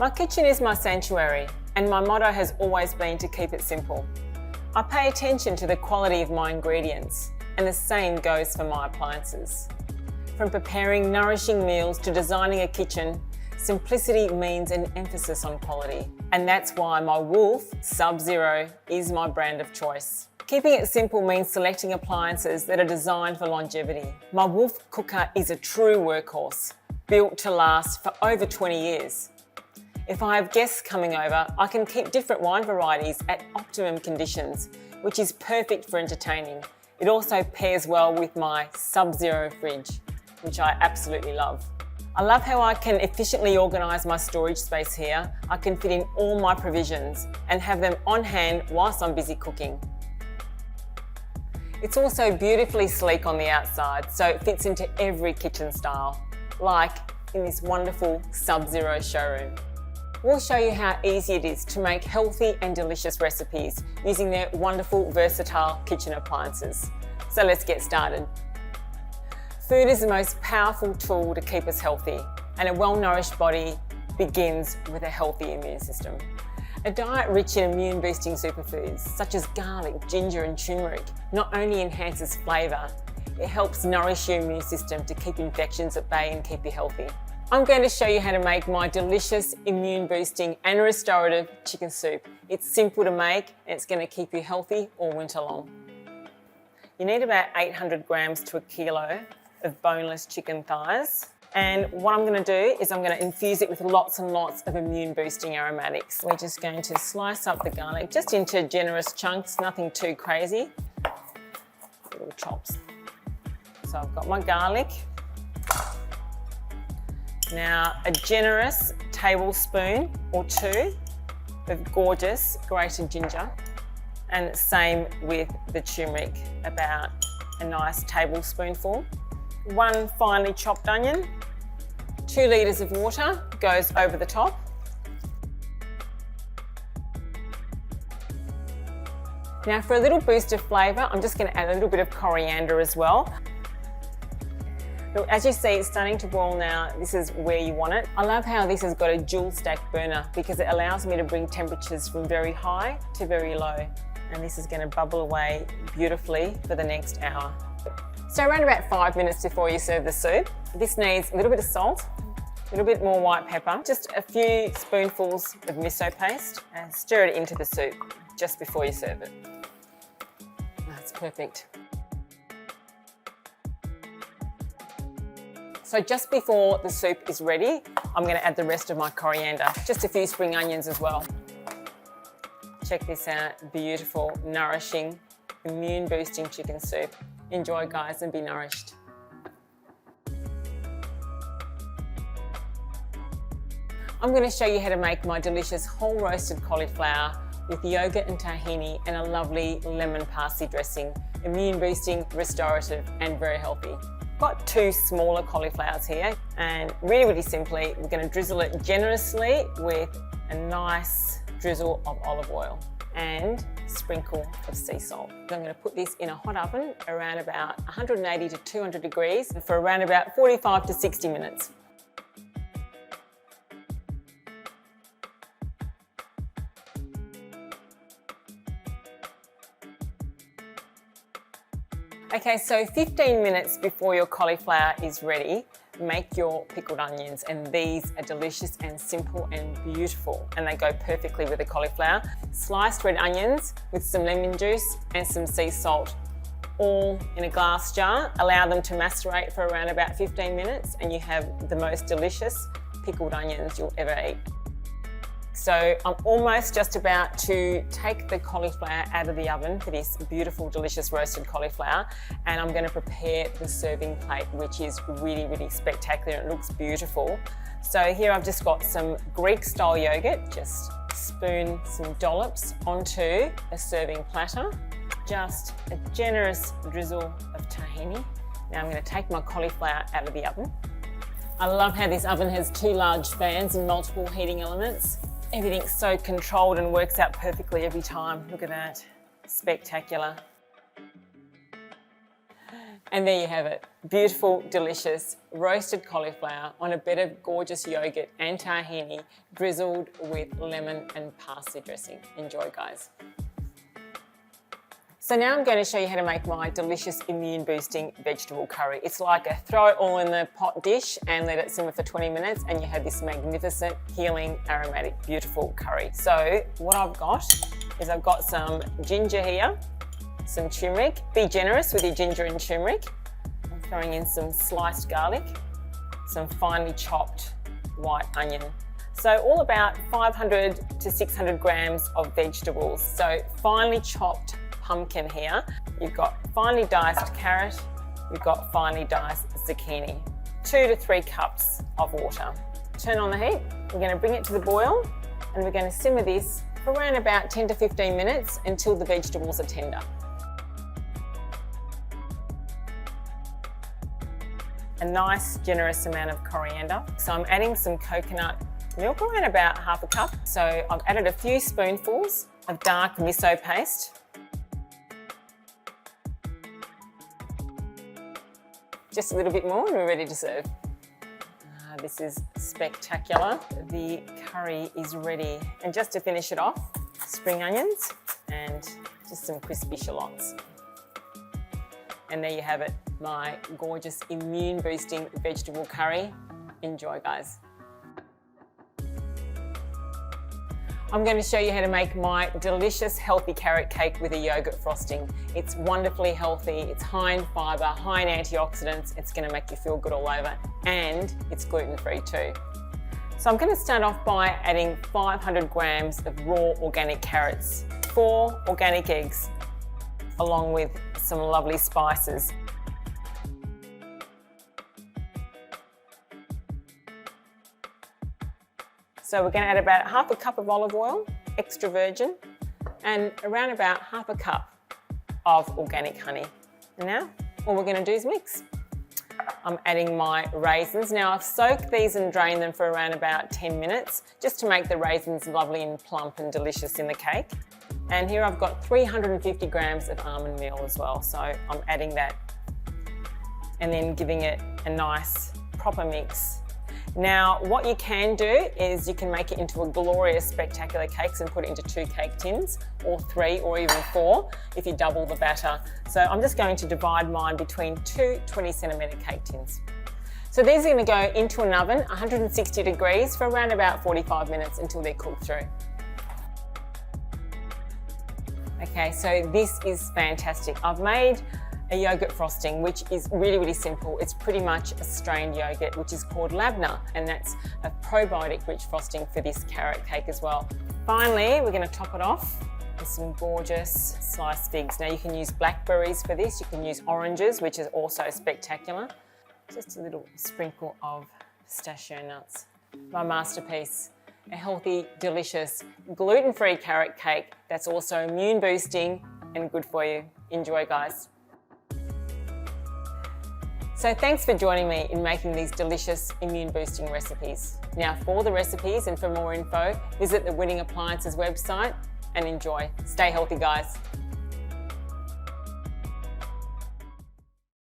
My kitchen is my sanctuary, and my motto has always been to keep it simple. I pay attention to the quality of my ingredients, and the same goes for my appliances. From preparing nourishing meals to designing a kitchen, simplicity means an emphasis on quality. And that's why my Wolf Sub-Zero is my brand of choice. Keeping it simple means selecting appliances that are designed for longevity. My Wolf cooker is a true workhorse, built to last for over 20 years. If I have guests coming over, I can keep different wine varieties at optimum conditions, which is perfect for entertaining. It also pairs well with my Sub-Zero fridge, which I absolutely love. I love how I can efficiently organise my storage space here. I can fit in all my provisions and have them on hand whilst I'm busy cooking. It's also beautifully sleek on the outside, so it fits into every kitchen style, like in this wonderful Sub-Zero showroom. We'll show you how easy it is to make healthy and delicious recipes using their wonderful, versatile kitchen appliances. So let's get started. Food is the most powerful tool to keep us healthy, and a well-nourished body begins with a healthy immune system. A diet rich in immune-boosting superfoods such as garlic, ginger and turmeric not only enhances flavour, it helps nourish your immune system to keep infections at bay and keep you healthy. I'm going to show you how to make my delicious immune-boosting and restorative chicken soup. It's simple to make and it's going to keep you healthy all winter long. You need about 800 grams to a kilo of boneless chicken thighs. And what I'm going to do is I'm going to infuse it with lots and lots of immune-boosting aromatics. We're just going to slice up the garlic just into generous chunks, nothing too crazy. Little chops. So I've got my garlic. Now, a generous tablespoon or two of gorgeous grated ginger, and same with the turmeric, about a nice tablespoonful. 1 finely chopped onion, 2 litres of water goes over the top. Now for a little boost of flavour, I'm just going to add a little bit of coriander as well. Look, as you see, it's starting to boil now. This is where you want it. I love how this has got a dual stack burner because it allows me to bring temperatures from very high to very low. And this is going to bubble away beautifully for the next hour. So around about 5 minutes before you serve the soup, this needs a little bit of salt, a little bit more white pepper, just a few spoonfuls of miso paste, and stir it into the soup just before you serve it. That's perfect. So just before the soup is ready, I'm going to add the rest of my coriander, just a few spring onions as well. Check this out, beautiful, nourishing, immune-boosting chicken soup. Enjoy, guys, and be nourished. I'm going to show you how to make my delicious whole roasted cauliflower with yoghurt and tahini and a lovely lemon parsley dressing. Immune-boosting, restorative, and very healthy. Got 2 smaller cauliflowers here, and really simply, we're going to drizzle it generously with a nice drizzle of olive oil and sprinkle of sea salt. I'm going to put this in a hot oven around about 180 to 200 degrees for around about 45 to 60 minutes. Okay, so 15 minutes before your cauliflower is ready, make your pickled onions, and these are delicious and simple and beautiful, and they go perfectly with the cauliflower. Sliced red onions with some lemon juice and some sea salt, all in a glass jar. Allow them to macerate for around about 15 minutes and you have the most delicious pickled onions you'll ever eat. So I'm almost just about to take the cauliflower out of the oven for this beautiful, delicious roasted cauliflower, and I'm going to prepare the serving plate, which is really spectacular. It looks beautiful. So here I've just got some Greek-style yoghurt. Just spoon some dollops onto a serving platter. Just a generous drizzle of tahini. Now I'm going to take my cauliflower out of the oven. I love how this oven has 2 large fans and multiple heating elements. Everything's so controlled and works out perfectly every time. Look at that, spectacular. And there you have it. Beautiful, delicious roasted cauliflower on a bed of gorgeous yogurt and tahini drizzled with lemon and parsley dressing. Enjoy, guys. So now I'm going to show you how to make my delicious immune boosting vegetable curry. It's like a throw it all in the pot dish and let it simmer for 20 minutes and you have this magnificent, healing, aromatic, beautiful curry. So what I've got is I've got some ginger here, some turmeric. Be generous with your ginger and turmeric. I'm throwing in some sliced garlic, some finely chopped white onion. So all about 500 to 600 grams of vegetables. So finely chopped pumpkin here. You've got finely diced carrot. You've got finely diced zucchini. 2 to 3 cups of water. Turn on the heat. We're going to bring it to the boil and we're going to simmer this for around about 10 to 15 minutes until the vegetables are tender. A nice generous amount of coriander. So I'm adding some coconut milk, around about half a cup. So I've added a few spoonfuls of dark miso paste. Just a little bit more and we're ready to serve. This is spectacular. The curry is ready. And just to finish it off, spring onions and just some crispy shallots. And there you have it, my gorgeous immune boosting vegetable curry. Enjoy, guys. I'm going to show you how to make my delicious healthy carrot cake with a yogurt frosting. It's wonderfully healthy, it's high in fibre, high in antioxidants, it's going to make you feel good all over, and it's gluten-free too. So I'm going to start off by adding 500 grams of raw organic carrots, 4 organic eggs, along with some lovely spices. So we're going to add about half a cup of olive oil, extra virgin, and around about half a cup of organic honey. And now all we're going to do is mix. I'm adding my raisins. Now I've soaked these and drained them for around about 10 minutes just to make the raisins lovely and plump and delicious in the cake. And here I've got 350 grams of almond meal as well. So I'm adding that and then giving it a nice proper mix. Now, what you can do is you can make it into a glorious, spectacular cakes and put it into 2 cake tins, or 3, or even 4 if you double the batter. So I'm just going to divide mine between 2 20-centimetre cake tins. So these are going to go into an oven, 160 degrees, for around about 45 minutes until they're cooked through. Okay, so this is fantastic. I've made a yogurt frosting, which is really, really simple. It's pretty much a strained yogurt, which is called labna, and that's a probiotic-rich frosting for this carrot cake as well. Finally, we're going to top it off with some gorgeous sliced figs. Now you can use blackberries for this, you can use oranges, which is also spectacular. Just a little sprinkle of pistachio nuts. My masterpiece, a healthy, delicious, gluten-free carrot cake that's also immune boosting and good for you. Enjoy, guys. So thanks for joining me in making these delicious immune boosting recipes. Now for the recipes and for more info, visit the Winning Appliances website and enjoy. Stay healthy, guys.